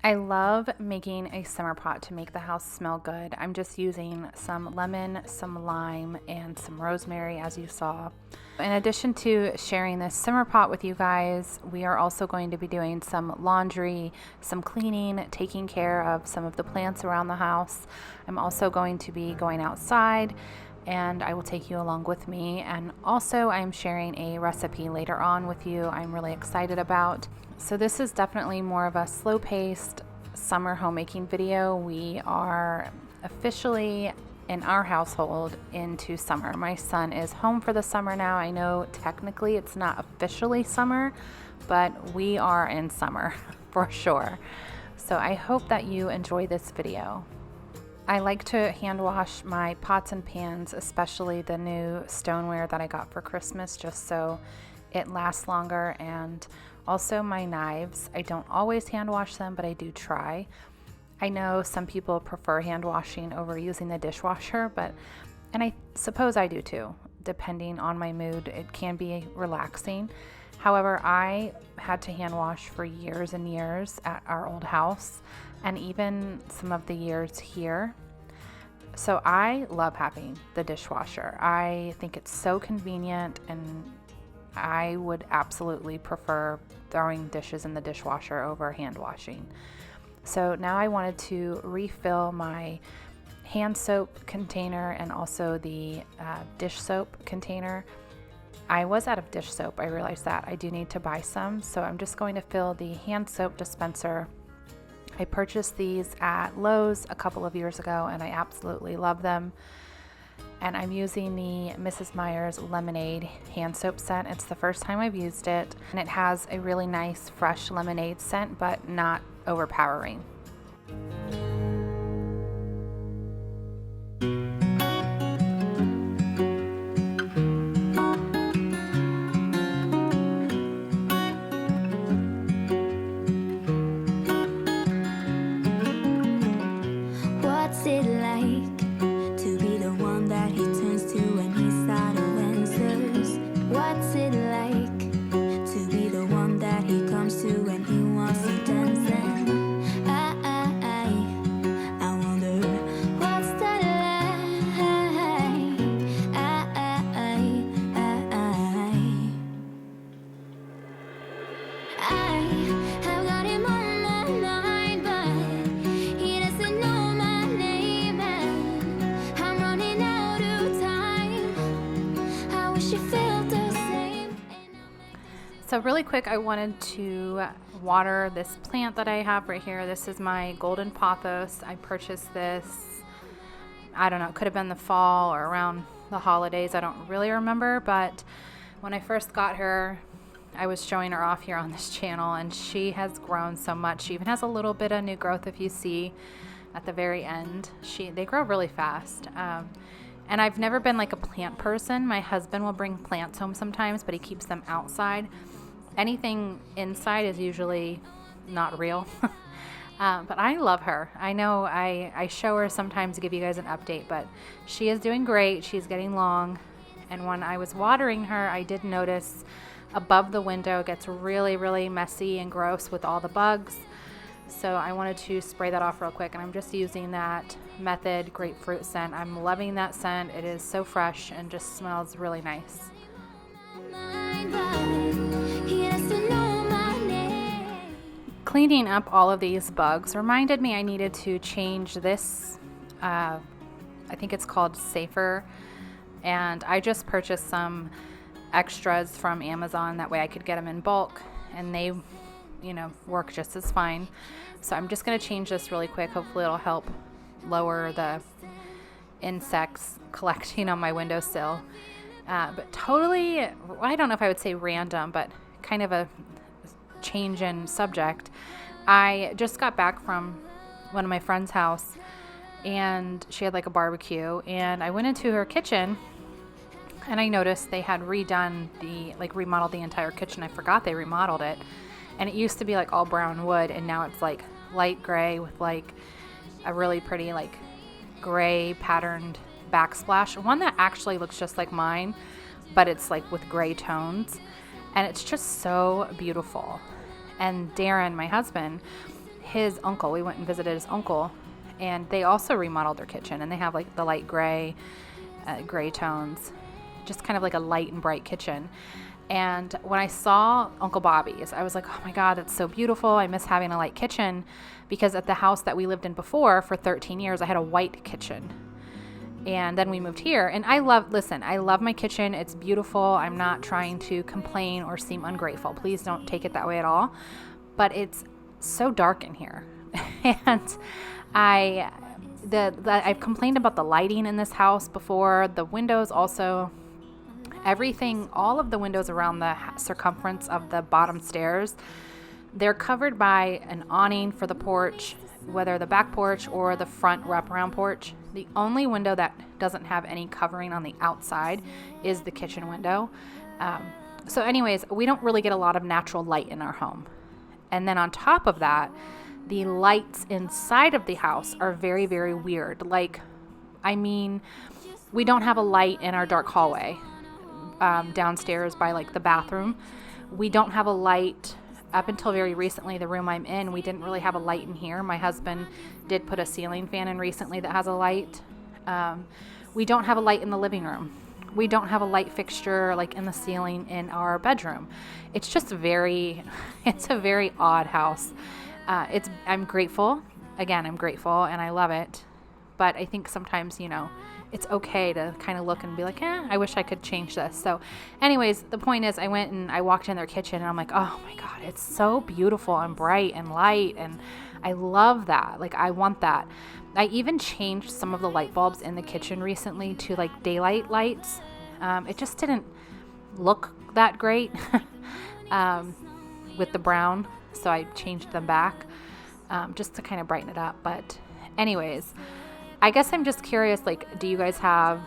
I love making a simmer pot to make the house smell good. I'm just using some lemon, some lime, and some rosemary, as you saw. In addition to sharing this simmer pot with you guys, we are also going to be doing some laundry, some cleaning, taking care of some of the plants around the house. I'm also going to be going outside, and I will take you along with me. And also I'm sharing a recipe later on with you I'm really excited about. So this is definitely more of a slow-paced summer homemaking video. We are officially in our household into summer. My son is home for the summer now. I know technically it's not officially summer, but we are in summer for sure. So I hope that you enjoy this video. I like to hand wash my pots and pans, especially the new stoneware that I got for Christmas, just so it lasts longer. And also my knives. I don't always hand wash them, but I do try. I know some people prefer hand washing over using the dishwasher, and I suppose I do too. Depending on my mood, it can be relaxing. However, I had to hand wash for years and years at our old house, and even some of the years here. So I love having the dishwasher. I think it's so convenient, and I would absolutely prefer throwing dishes in the dishwasher over hand washing. So now I wanted to refill my hand soap container and also the dish soap container. I was out of dish soap. I realized that I do need to buy some. So I'm just going to fill the hand soap dispenser. I purchased these at Lowe's a couple of years ago, and I absolutely love them. And I'm using the Mrs. Meyer's Lemonade hand soap scent. It's the first time I've used it, and it has a really nice fresh lemonade scent, but not overpowering. What's it like to be the one that he turns to when he's out of answers? What's it like to be the one that he comes to when he wants to dance? And I wonder what's that like? I have got him on my mind, but he doesn't know my name, and I'm running out of time. I wish you felt the same. So really quick, I wanted to water this plant that I have right here. This is my golden pothos. I purchased this, I don't know, it could have been the fall or around the holidays. I don't really remember, but when I first got her, I was showing her off here on this channel, and she has grown so much. She even has a little bit of new growth if you see at the very end. They grow really fast. And I've never been like a plant person. My husband will bring plants home sometimes, but he keeps them outside. Anything inside is usually not real. But I love her. I know I show her sometimes to give you guys an update, but she is doing great. She's getting long. And when I was watering her, I did notice above the window it gets really, really messy and gross with all the bugs. So I wanted to spray that off real quick, and I'm just using that Method grapefruit scent. I'm loving that scent. It is so fresh and just smells really nice. Cleaning up all of these bugs reminded me I needed to change this. I think it's called Safer, and I just purchased some extras from Amazon. That way I could get them in bulk, and they work just as fine. So I'm just going to change this really quick. Hopefully it'll help lower the insects collecting on my windowsill. But totally, I don't know if I would say random, but kind of a change in subject. I just got back from one of my friend's house, and she had like a barbecue, and I went into her kitchen, and I noticed they had remodeled the entire kitchen. I forgot they remodeled it. And it used to be like all brown wood, and now it's like light gray with like a really pretty like gray patterned backsplash. One that actually looks just like mine, but it's like with gray tones. And it's just so beautiful. And Darren, my husband, his uncle. We went and visited his uncle, and they also remodeled their kitchen, and they have like the light gray tones, just kind of like a light and bright kitchen. And when I saw Uncle Bobby's, I was like, oh my God, that's so beautiful. I miss having a light kitchen, because at the house that we lived in before for 13 years, I had a white kitchen. And then we moved here, and I love my kitchen. It's beautiful. I'm not trying to complain or seem ungrateful. Please don't take it that way at all. But it's so dark in here. And I've complained about the lighting in this house before. The windows also, everything, all of the windows around the circumference of the bottom stairs, they're covered by an awning for the porch, whether the back porch or the front wraparound porch. The only window that doesn't have any covering on the outside is the kitchen window. So anyways, we don't really get a lot of natural light in our home. And then on top of that, the lights inside of the house are very, very weird. We don't have a light in our dark hallway downstairs by like the bathroom. We don't have a light. Up until very recently, the room I'm in, we didn't really have a light in here. My husband did put a ceiling fan in recently that has a light. We don't have a light in the living room. We don't have a light fixture like in the ceiling in our bedroom. It's just it's a very odd house. I'm grateful. Again, I'm grateful and I love it. But I think sometimes, it's okay to kind of look and be like, I wish I could change this. So anyways, the point is I went and I walked in their kitchen and I'm like, oh my God, it's so beautiful and bright and light. And I love that. Like, I want that. I even changed some of the light bulbs in the kitchen recently to like daylight lights. It just didn't look that great with the brown. So I changed them back just to kind of brighten it up. But anyways, I guess I'm just curious, like, do you guys have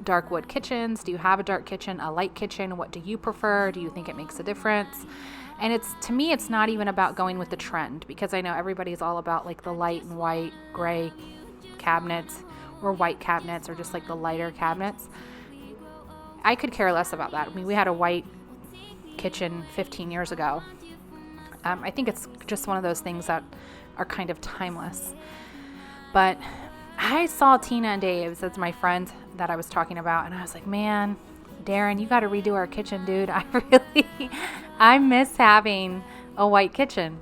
dark wood kitchens? Do you have a dark kitchen, a light kitchen? What do you prefer? Do you think it makes a difference? And to me, it's not even about going with the trend, because I know everybody's all about like the light and white, gray cabinets or white cabinets or just like the lighter cabinets. I could care less about that. I mean, we had a white kitchen 15 years ago. I think it's just one of those things that are kind of timeless. But I saw Tina and Dave, that's my friends that I was talking about, and I was like, man, Darren, you got to redo our kitchen, dude. I miss having a white kitchen.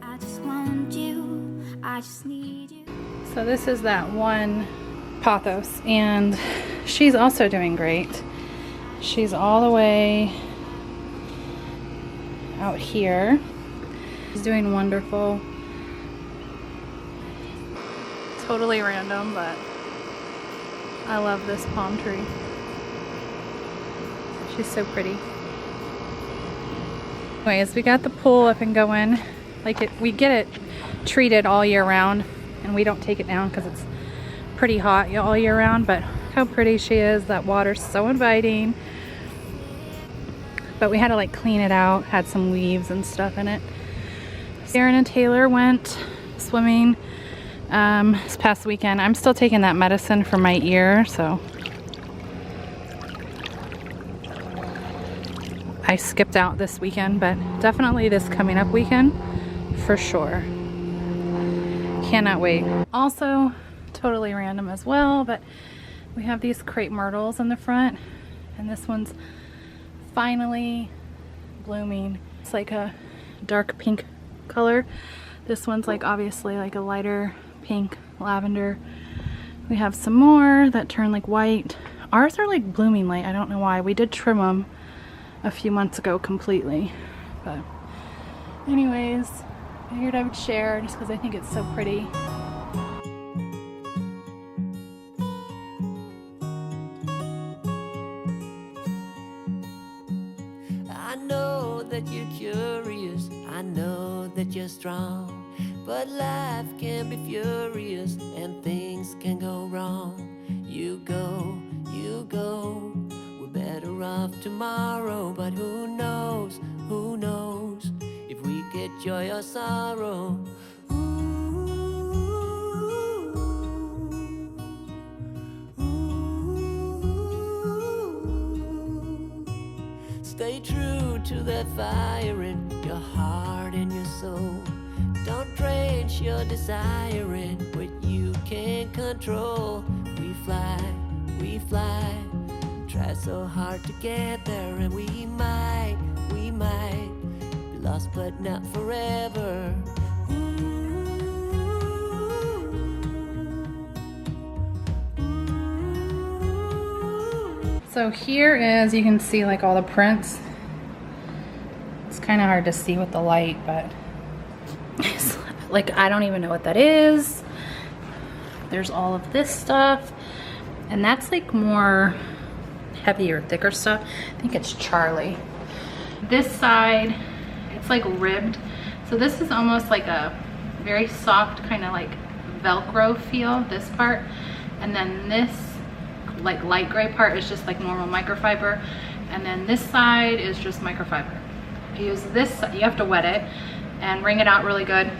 I just want you, I just need you. So this is that one Pothos, and she's also doing great. She's all the way out here. She's doing wonderful. Totally random, but I love this palm tree. She's so pretty. Anyways, we got the pool up and going. We get it treated all year round, and we don't take it down because it's pretty hot all year round, but how pretty she is. That water's so inviting. But we had to like clean it out, had some leaves and stuff in it. Darren and Taylor went swimming this past weekend. I'm still taking that medicine for my ear, so I skipped out this weekend, but definitely this coming up weekend for sure. Cannot wait. Also, totally random as well, but we have these crepe myrtles in the front, and this one's finally blooming. It's like a dark pink color. This one's like obviously like a lighter pink lavender. We have some more that turn like white. Ours are like blooming late. I don't know why. We did trim them a few months ago completely, but anyways, I figured I would share just because I think it's so pretty. I know that you're curious, I know that you're strong, but life can be furious and things can go wrong. You go, we're better off tomorrow, but who knows if we get joy or sorrow. Stay true to that fire in your heart and your soul. Don't you're desiring, what you can't control. We fly, try so hard to get there, and we might be lost but not forever. So here is, you can see like all the prints. It's kind of hard to see with the light, but it's like, I don't even know what that is. There's all of this stuff, and that's like more heavier, thicker stuff. I think it's Charlie. This side, it's like ribbed. So this is almost like a very soft kind of like Velcro feel, this part. And then this like light gray part is just like normal microfiber. And then this side is just microfiber. I use this, you have to wet it and wring it out really good.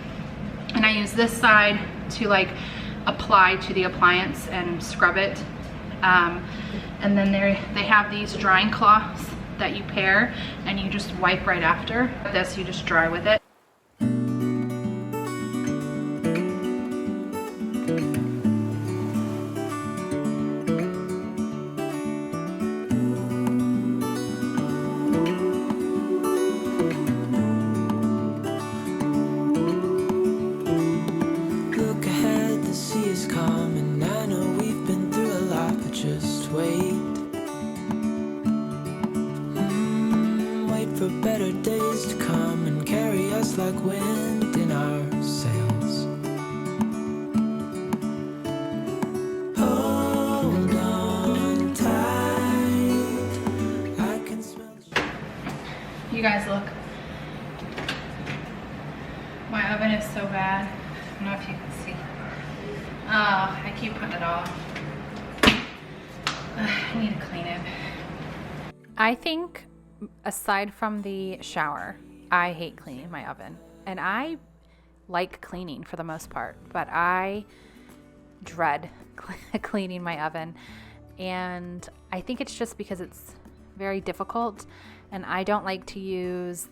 And I use this side to like apply to the appliance and scrub it. And then they have these drying cloths that you pair, and you just wipe right after. This, you just dry with it. Look ahead, the sea is calm, and I know we've been through a lot, but just wait. Wait for better days to come and carry us like wind in our sails. Hold on tight, I can smell. You guys look. My oven is so bad. I don't know if you can see. Oh, I keep putting it off. I need to clean it. I think, aside from the shower, I hate cleaning my oven. And I like cleaning for the most part, but I dread cleaning my oven. And I think it's just because it's very difficult, and I don't like to use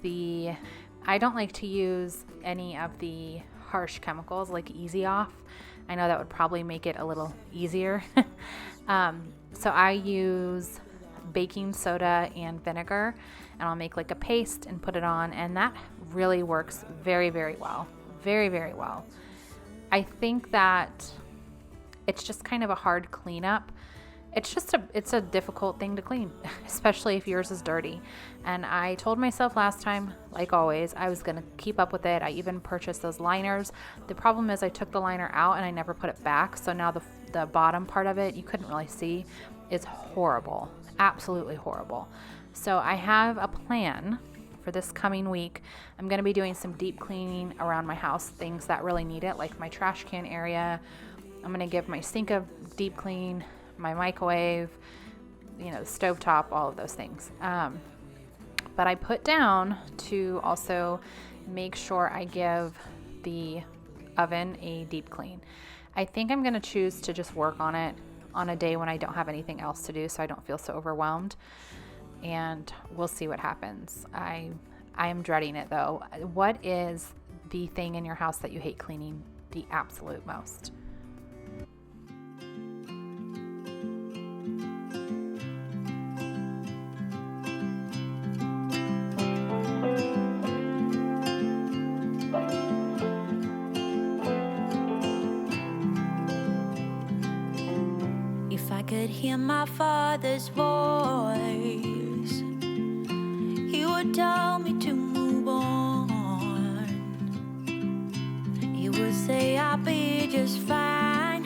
any of the harsh chemicals like Easy Off. I know that would probably make it a little easier. So I use baking soda and vinegar, and I'll make like a paste and put it on, and that really works very, very well. Very, very well. I think that it's just kind of a hard cleanup. It's a difficult thing to clean, especially if yours is dirty. And I told myself last time, like always, I was gonna keep up with it. I even purchased those liners. The problem is I took the liner out and I never put it back. So now the bottom part of it, you couldn't really see, is horrible, absolutely horrible. So I have a plan for this coming week. I'm gonna be doing some deep cleaning around my house, things that really need it, like my trash can area. I'm gonna give my sink a deep clean, my microwave, you know, stovetop, all of those things. But I put down to also make sure I give the oven a deep clean. I think I'm gonna choose to just work on it on a day when I don't have anything else to do, so I don't feel so overwhelmed. And we'll see what happens. I am dreading it though. What is the thing in your house that you hate cleaning the absolute most? If I could hear my father's voice, he would tell me to move on. He would say I'll be just fine.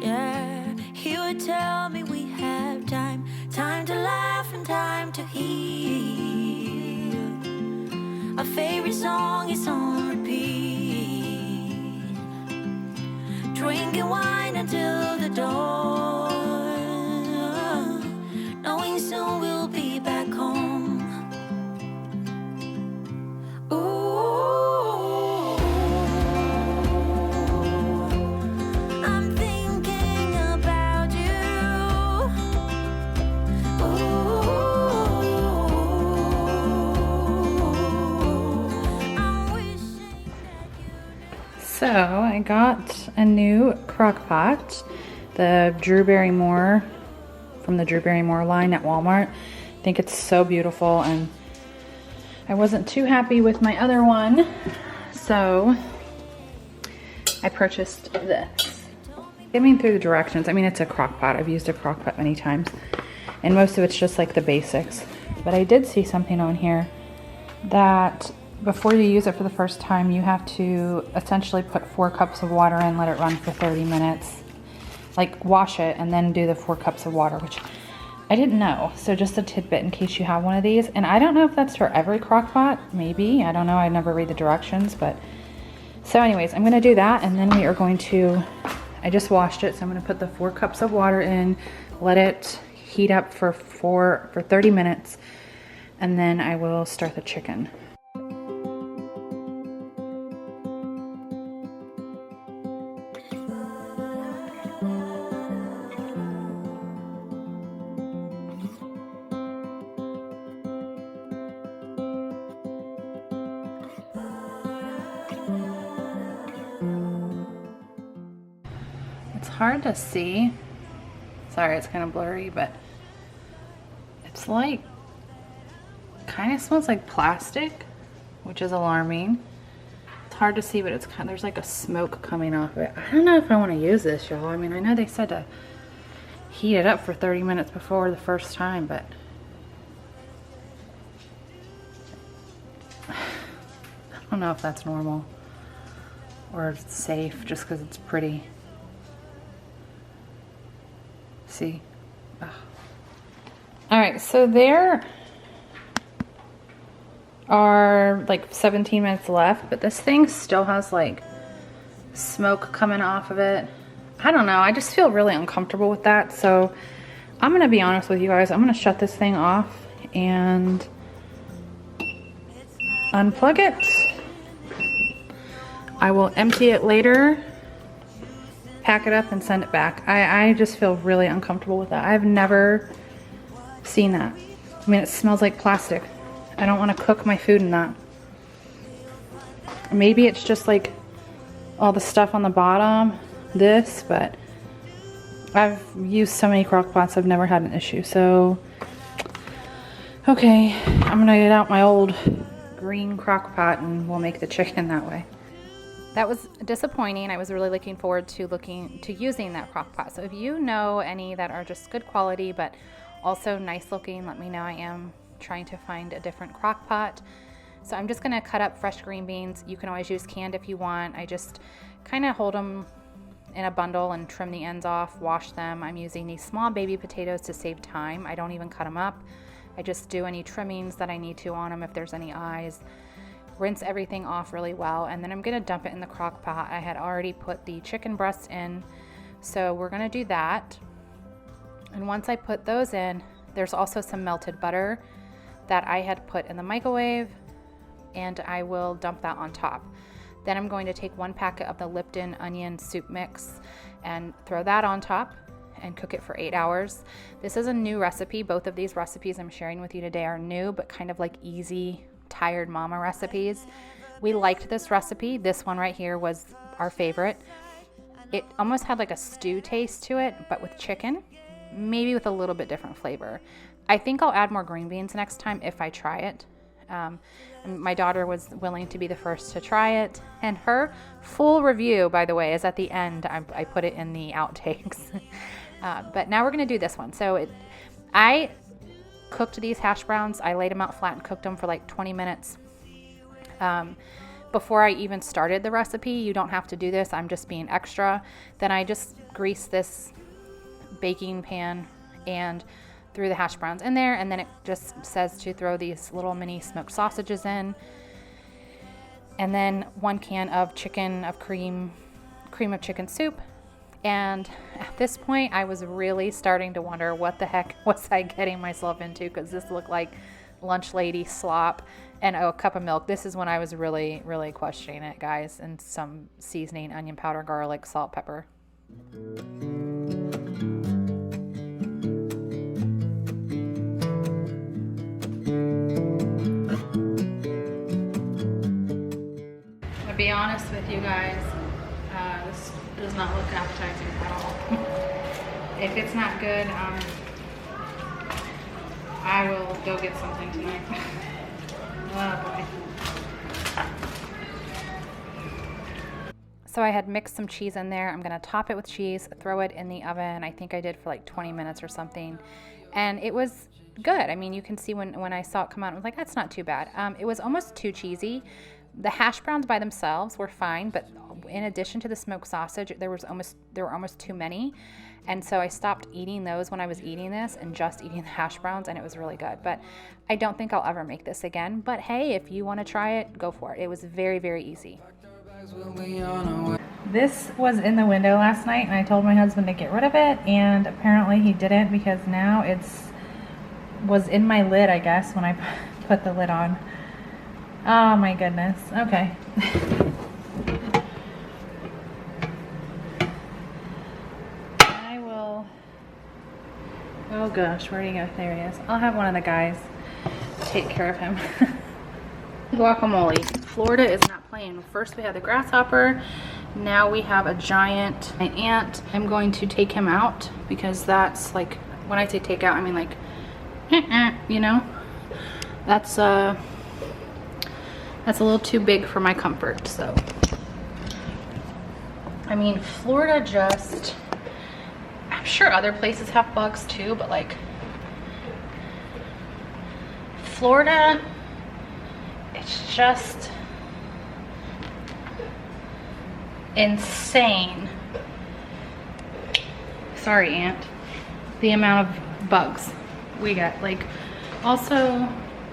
Yeah, he would tell me we have time, time to laugh and time to heal. Our favorite song is on repeat, drinking wine until the dawn, knowing soon we'll be back home. Ooh, I'm thinking about you. Ooh, I'm wishing that you So I got a new crock pot, the Drew Barrymore, from the Drew Barrymore line at Walmart. I think it's so beautiful, and I wasn't too happy with my other one, so I purchased this. Skimming through the directions, I mean, it's a crock pot. I've used a crock pot many times, and most of it's just like the basics. But I did see something on here that before you use it for the first time, you have to essentially put 4 cups of water in, let it run for 30 minutes. Like, wash it and then do the 4 cups of water, which I didn't know. So just a tidbit in case you have one of these. And I don't know if that's for every crock pot. Maybe. I don't know. I never read the directions. But so anyways, I'm going to do that. And then we are going to, I just washed it. So I'm going to put the 4 cups of water in, let it heat up for 30 minutes. And then I will start the chicken. It's hard to see. Sorry, it's kind of blurry, but it's like, kind of smells like plastic, which is alarming. It's hard to see, but it's kind of, there's like a smoke coming off it. I don't know if I want to use this, y'all. I mean, I know they said to heat it up for 30 minutes before the first time, but I don't know if that's normal or safe just because it's pretty. See? Ugh. All right, so there are like 17 minutes left, but this thing still has like smoke coming off of it. I don't know, I just feel really uncomfortable with that. So I'm gonna be honest with you guys. I'm gonna shut this thing off and unplug it. I will empty it later, pack it up and send it back. I just feel really uncomfortable with that. I've never seen that. I mean, it smells like plastic. I don't want to cook my food in that. Maybe it's just like all the stuff on the bottom, this, but I've used so many crock pots, I've never had an issue. So, okay, I'm gonna get out my old green crock pot and we'll make the chicken that way. That was disappointing. I was really looking forward to using that crock pot. So if you know any that are just good quality but also nice looking, let me know. I am trying to find a different crock pot. So I'm just gonna cut up fresh green beans. You can always use canned if you want. I just kind of hold them in a bundle and trim the ends off, wash them. I'm using these small baby potatoes to save time. I don't even cut them up. I just do any trimmings that I need to on them if there's any eyes. Rinse everything off really well, and then I'm gonna dump it in the crock pot. I had already put the chicken breasts in, so we're gonna do that. And once I put those in, there's also some melted butter that I had put in the microwave, and I will dump that on top. Then I'm going to take 1 packet of the Lipton onion soup mix and throw that on top and cook it for 8 hours. This is a new recipe. Both of these recipes I'm sharing with you today are new, but kind of like easy, tired mama recipes. We liked this recipe. This one right here was our favorite. It almost had like a stew taste to it, but with chicken, maybe with a little bit different flavor. I think I'll add more green beans next time if I try it. My daughter was willing to be the first to try it, and her full review, by the way, is at the end. I put it in the outtakes. But now we're gonna do this one. So I cooked these hash browns. I laid them out flat and cooked them for like 20 minutes. Before I even started the recipe, you don't have to do this. I'm just being extra. Then I just greased this baking pan and threw the hash browns in there, and then it just says to throw these little mini smoked sausages in, and then 1 can of cream of chicken soup. And at this point, I was really starting to wonder what the heck was I getting myself into, because this looked like lunch lady slop and a cup of milk. This is when I was really, really questioning it, guys, and some seasoning, onion powder, garlic, salt, pepper. To be honest with you guys, Does not look appetizing at all. If it's not good, I will go get something tonight. Oh boy. So I had mixed some cheese in there. I'm gonna top it with cheese, throw it in the oven. I think I did for like 20 minutes or something. And it was good. I mean, you can see when I saw it come out, I was like, that's not too bad. It was almost too cheesy. The hash browns by themselves were fine, but in addition to the smoked sausage, there were almost too many. And so I stopped eating those when I was eating this and just eating the hash browns, and it was really good. But I don't think I'll ever make this again. But hey, if you want to try it, go for it. It was very, very easy. This was in the window last night, and I told my husband to get rid of it, and apparently he didn't, because now was in my lid, I guess, when I put the lid on. Oh my goodness. Okay. I will. Oh gosh, where do you go? There he is. I'll have one of the guys take care of him. Guacamole. Florida is not playing. First we had the grasshopper. Now we have a giant ant. I'm going to take him out because that's like, when I say take out, I mean like, you know, that's a little too big for my comfort. So, I mean, Florida just, I'm sure other places have bugs too, but like Florida, it's just insane. Sorry, ant. The amount of bugs we get. Like, also,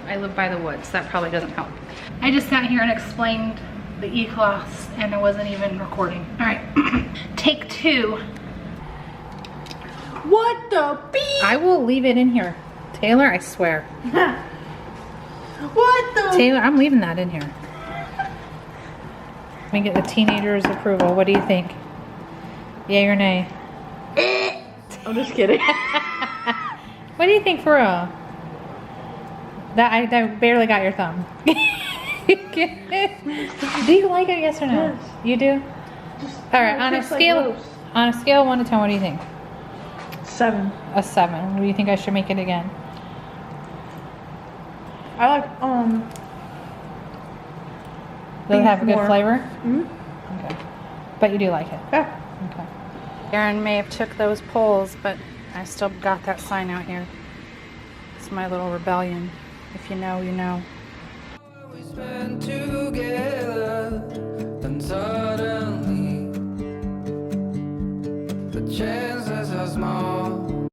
I live by the woods. That probably doesn't help. I just sat here and explained the E-class and I wasn't even recording. All right, take two. What the beep? I will leave it in here. Taylor, I swear. What the? Taylor, I'm leaving that in here. Let me get the teenager's approval. What do you think? Yay or nay? I'm just kidding. What do you think for real? I barely got your thumb. Do you like it, yes or no? Yes. You do? All right, on a scale of 1 to 10, what do you think? 7. A 7. What do you think I should make it again? I like Does it have a good more. flavor? Mm-hmm. Okay. But you do like it? Yeah. Okay. Aaron may have took those poles, but I still got that sign out here. It's my little rebellion. If you know, you know. We spend together, and suddenly the chances are small.